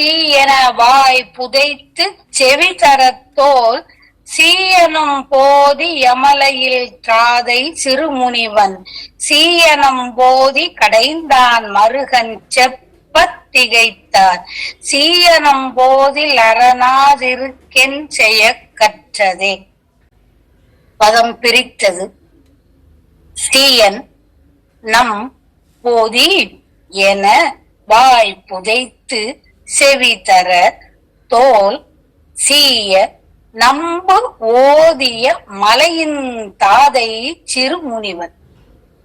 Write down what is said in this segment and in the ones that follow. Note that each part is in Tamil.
போதி என வாய் புதைத்து செவி தரத்தோல் சீயனும் போதி யமலையில் திராதை சிறுமுனிவன் சீயனம் போதி கடைந்தான் மருகன் செப்பத் திகைத்தார் சீயனம் போதில் அரணாதிருக்கென் செய்ய கற்றதே. பதம் பிரித்தது. சீயன் நம் போதி என வாய் புதைத்து செவி தர தோல் சீய நம்பு ஓதிய மலையின் தாதை சிறுமுனிவன்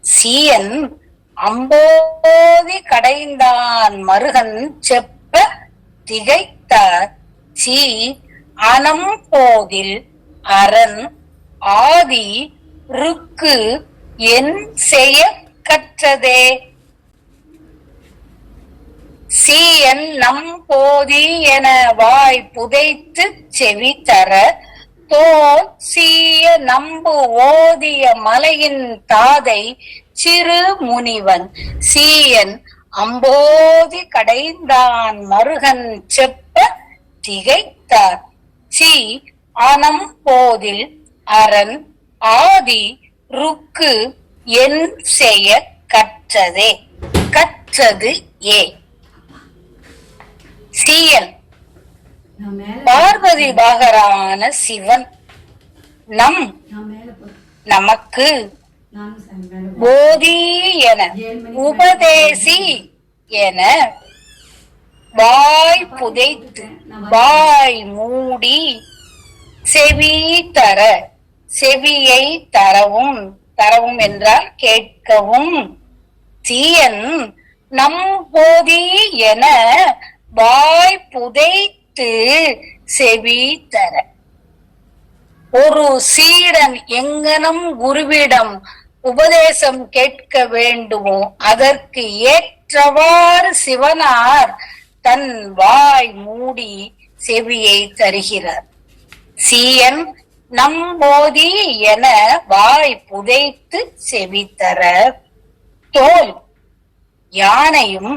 சீயன் அம்போதி கடைந்தான் மருகன் செப்ப திகைத்தார் சீ அனம் போதில் அரண் ஆதி ருக்கு என் செய்ய கற்றதே. சீயன் நம் போதி என வாய் புதைத்து செவி தர தோல் சீய நம்பு ஓதிய மலையின் தாதை சிறு முனிவன் சீயன் அம்போதி கடைந்தான் மருகன் செப்ப திகைத்தார் சீ அனம் போதில் அரண் ஆதி ருக்கு என் செய்ய கற்றதே. கற்றது ஏ. சீயன் பார்வதி பாகரான சிவன் நம் நமக்கு போதி என உபதேசி என வாய் புதைத்து வாய் மூடி செவி தர செவியை தரவும் தரவும் என்றால் கேட்கவும் சீயன் நம் போதி என வாய் புதைத்து செவி தர. ஒரு சீடன் எங்கனம் குருவிடம் உபதேசம் கேட்க வேண்டுமோ அதற்கு ஏற்றவாறு சிவனார் தன் வாய் மூடி செவியை தருகிறார். சீயன் நம் போதி என வாய் புதைத்து செவி தர தோல் யானையும்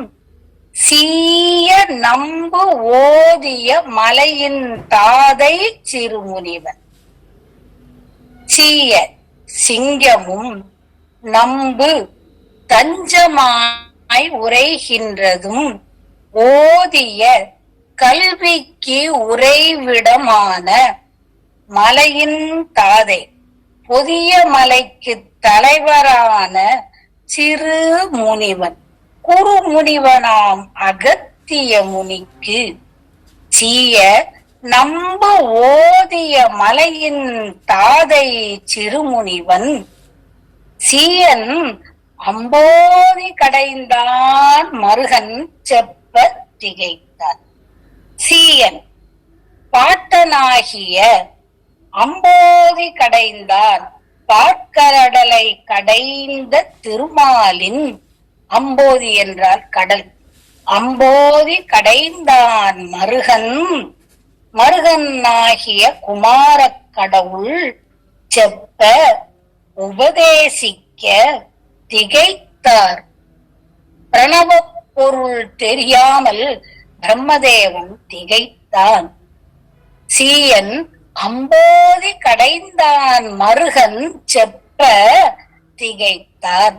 சீய நம்பு ஓதிய மலையின் தாதை சிறுமுனிவன் சீய சிங்கமும் நம்பு தஞ்சமாய் உரைகின்றதும் ஓதிய கல்விக்கு உறைவிடமான மலையின் தாதை புதிய மலைக்கு தலைவரான சிறு முனிவன் குறுமுனிவனாம் அகத்திய முனிக்கு சீய நம்பு ஓதிய மலையின் தாதை சிறுமுனிவன் சீயன் அம்போதி கடைந்தான் மருகன் செப்ப திகைத்தான். சீயன் பாட்டனாகிய அம்போதி கடைந்தான் பாற்கடலை கடைந்த திருமாலின் அம்போதி என்றால் கடல் அம்போதி கடைந்தான் மருகன் மருகன் ஆகிய குமாரக் கடவுள் செப்ப உபதேசிக்க திகைத்தார். பிரணவ பொருள் தெரியாமல் பிரம்மதேவன் திகைத்தான். சீயன் அம்போதி கடைந்தான் மருகன் செப்ப திகைத்தான்.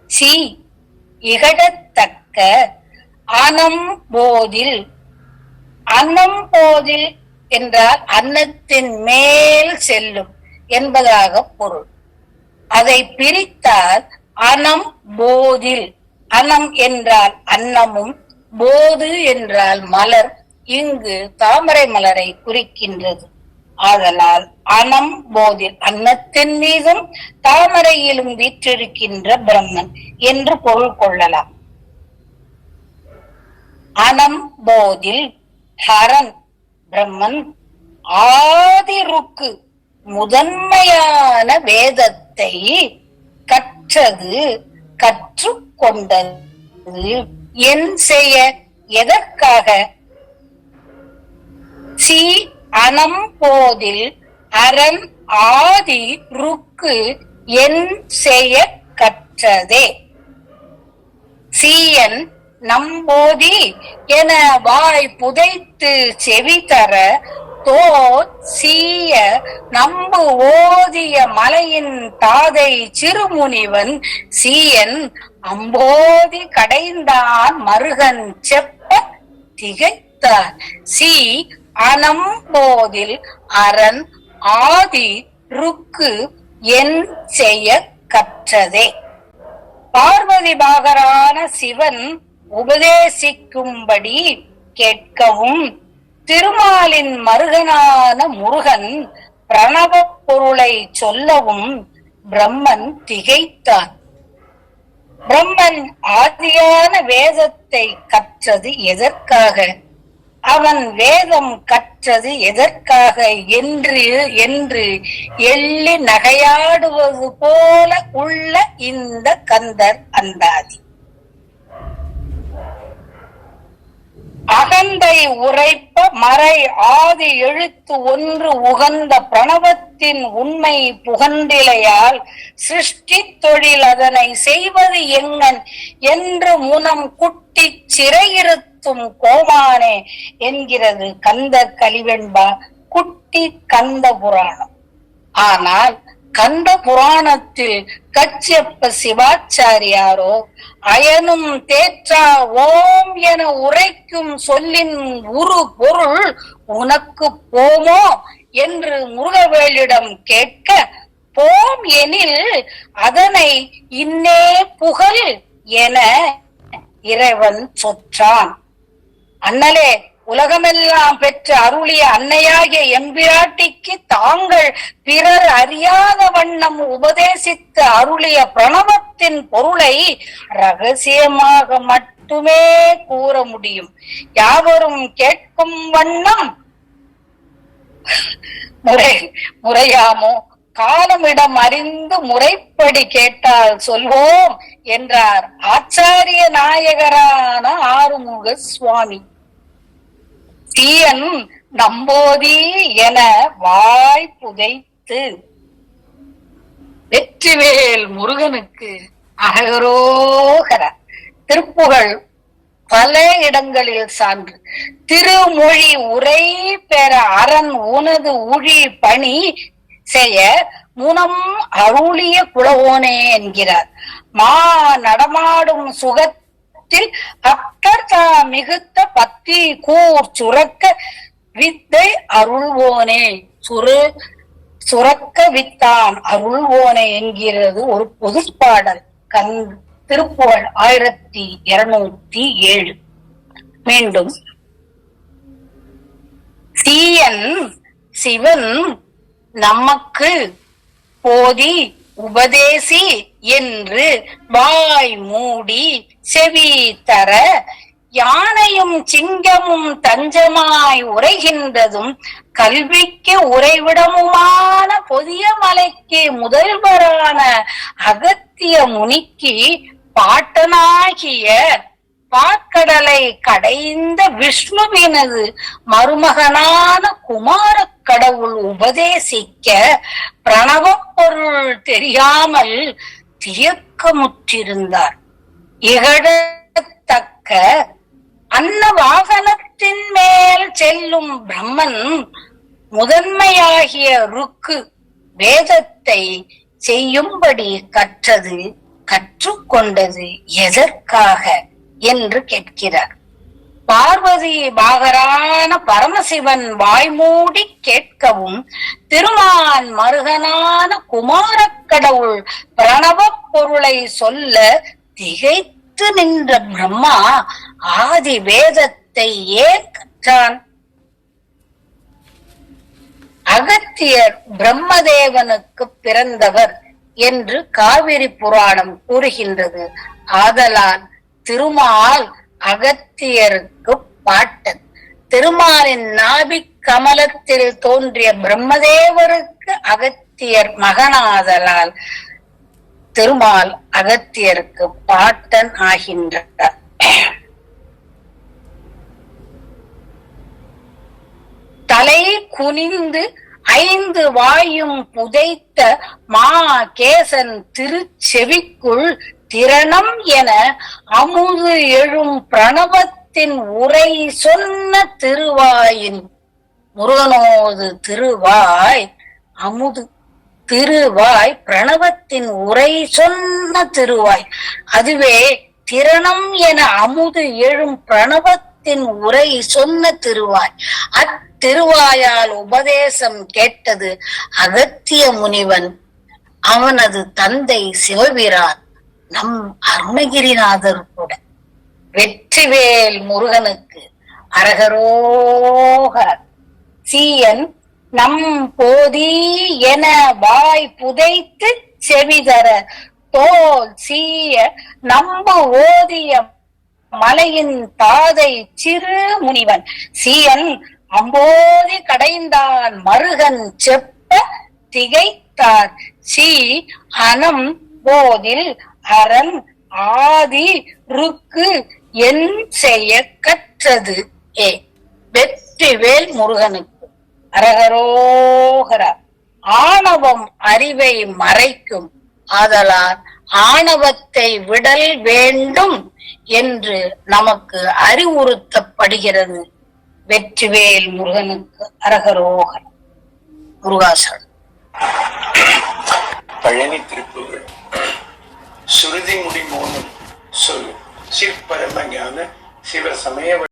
சி இகழத்தக்க அனம் போதில் அன்னம் போதில் என்றால் அன்னத்தின் மேல் செல்லும் என்பதாக பொருள். அதை பிரித்தால் அனம் போதில் அனம் என்றால் அன்னமும் போது என்றால் மலர் இங்கு தாமரை மலரை குறிக்கின்றது. ஆதலால் அனம் போதில் அன்னத்தின் மீதும் தாமரையிலும் வீற்றிருக்கின்ற பிரம்மன் என்று பொருள் கொள்ளலாம். அனம் போதில் ஹரன் பிரம்மன் ஆதிருக்கு முதன்மையான வேதத்தை கற்றது கற்றுக்கொண்டது என் செய்ய எதற்காக? சி அனம் போதில் அரண் ஆதி ருக்கு என் செய்ய கற்றதே. சீயன் நம்போதி என வாய் புதைத்து செவி தர சீய நம்பு ஓதிய மலையின் தாதை சிறுமுனிவன் சீயன் அம்போதி கடைந்தான் மருகன் செப்ப திகைத்தார். அனம்போதில் அரண் ஆதி ருக்கு என் செய்ய கற்றதே. பார்வதி பாகரான சிவன் உபதேசிக்கும்படி கேட்கவும் திருமாலின் மருகனான முருகன் பிரணவ பொருளை சொல்லவும் பிரம்மன் திகைத்தான். பிரம்மன் ஆதியான வேதத்தை கற்றது எதற்காக, அவன் வேதம் கற்றது எதற்காக என்று எள்ளி நகையாடுவது போல உள்ள இந்த கந்தர் அந்தாதி. அகந்தை உரைப்ப மறை ஆதி எழுத்து ஒன்று உகந்த பிரணவத்தின் உண்மை புகண்டிலையால் சிருஷ்டி தொழில் அதனை செய்வது எங்கன் என்று முனம் குட்டி சிறையிருத்தும் கோமானே என்கிறது கந்த கலிவெண்பா குட்டி கந்த புராணம். ஆனால் கந்த புராணத்தில் கச்சியப்ப சிவாச்சாரியாரோ அயனும் தேற்றா ஓம் என உரைக்கும் சொல்லின் உரு பொருள் உனக்கு போமோ என்று முருகவேளிடம் கேட்க, போம் எனில் அதனை இன்னே புகழ் என இறைவன் சொற்றான். அண்ணலே, உலகமெல்லாம் பெற்று அருளிய அன்னையாகிய எம்பிராட்டிக்கு தாங்கள் பிறர் அறியாத வண்ணம் உபதேசித்து அருளிய பிரணவத்தின் பொருளை ரகசியமாக மட்டுமே கூற முடியும். யாவரும் கேட்கும் வண்ணம் முறையாமோ? காலமிடம் அறிந்து முறைப்படி கேட்டால் சொல்வோம் என்றார் ஆச்சாரிய நாயகரான ஆறுமுக சுவாமி. தீயன் நம்போதி என வாய் புதைத்து வெற்றிவேல் முருகனுக்கு அகரோகர. திருப்புகழ் பல இடங்களில் சான்று. திருமொழி உரை பெற அரண் உனது உழி பணி செய்ய முனம் அருளிய குலவோனே என்கிறார். மா நடமாடும் சுகத் அக்கர்தா மிகுத்த பத்தி கூர் சுரக்க வித்தை அருள்வோனே, சுரக்க வித்தான் அருள்வோனே என்கிறது ஒரு பொதுப்பாடல். திருப்புகழ் 1207. மீண்டும் தீயன் சிவன் நமக்கு போதி உபதேசி என்று வாய் மூடி செவி தர, யானையும் சிங்கமும் தஞ்சமாய் உரைகின்றதும் கல்விக்கு உறைவிடமுமான பொதிய மலைக்கு முதல்வரான அகத்திய முனிக்கு பாட்டனாகிய பாற்கடலை கடைந்த விஷ்ணுவினது மருமகனான குமார கடவுள் உபதேசிக்க பிரணவ பொருள் தெரியாமல் தியக்கமுற்றிருந்தார். இகழத்தக்க அன்ன வாகனத்தின் மேல் செல்லும் பிரம்மன் முதன்மையாகிய ருக்கு வேதத்தை செய்யும்படி கற்றுக்கொண்டது எதற்காக என்று கேட்கிறார். பார்வதி பாகரான பரமசிவன் வாய்மூடி கேட்கவும் திருமான் மருகனான குமார கடவுள் பிரணவ பொருளை சொல்ல திகைத்து நின்ற பிரம்மா ஆதி வேதத்தை ஏன் கற்றான்? அகத்தியர் பிரம்மதேவனுக்கு பிறந்தவர் என்று காவிரி புராணம் கூறுகின்றது. ஆதலால் திருமால் அகத்தியருக்கு பாட்டன். திருமாலின் நாபிக் கமலத்தில் தோன்றிய பிரம்மதேவருக்கு அகத்தியர் மகனாதலால் திருமால் அகத்தியருக்கு பாட்டன் ஆகின்றார். தலை குனிந்து 5 வாயும் புதைத்த மா கேசன் திருச்செவிக்குள் திரணம் என அமுது எழும் பிரணவத்தின் உரை சொன்ன திருவாயின் முருகனோது திருவாய் அமுது திருவாய் பிரணவத்தின் உரை சொன்ன திருவாய். அதுவே திரணம் என அமுது எழும் பிரணவத்தின் உரை சொன்ன திருவாய். அத்திருவாயால் உபதேசம் கேட்டது அகத்திய முனிவன். அவனது தந்தை சிவபிரான், நம் அருணகிரிநாதர் கூட. வெற்றிவேல் முருகனுக்கு அரகரோகர். சீயன் நம் போதி என வாய் புதைத்து செவிதர தோல் சீய நம்ப ஓதிய மலையின் தாதை சிறு முனிவன். சீயன் அம்போதி கடைந்தான் மருகன் செப்ப திகைத்தார். சீ அனம் போதில் அரண் ஆதி ருக்கு என் செய்ய கற்றது. வெற்றிவேல் முருகனுக்கு அரகரோகரா. ஆணவம் அறிவை மறைக்கும், ஆதலால் ஆணவத்தை விடல் வேண்டும் என்று நமக்கு அறிவுறுத்தப்படுகிறது. வெற்றிவேல் முருகனுக்கு அரகரோகர். முருகாசன். பழனி திருப்புகள். சுருதி முடி மோனும் சொல் சிற்பரம ஞான சிவசமய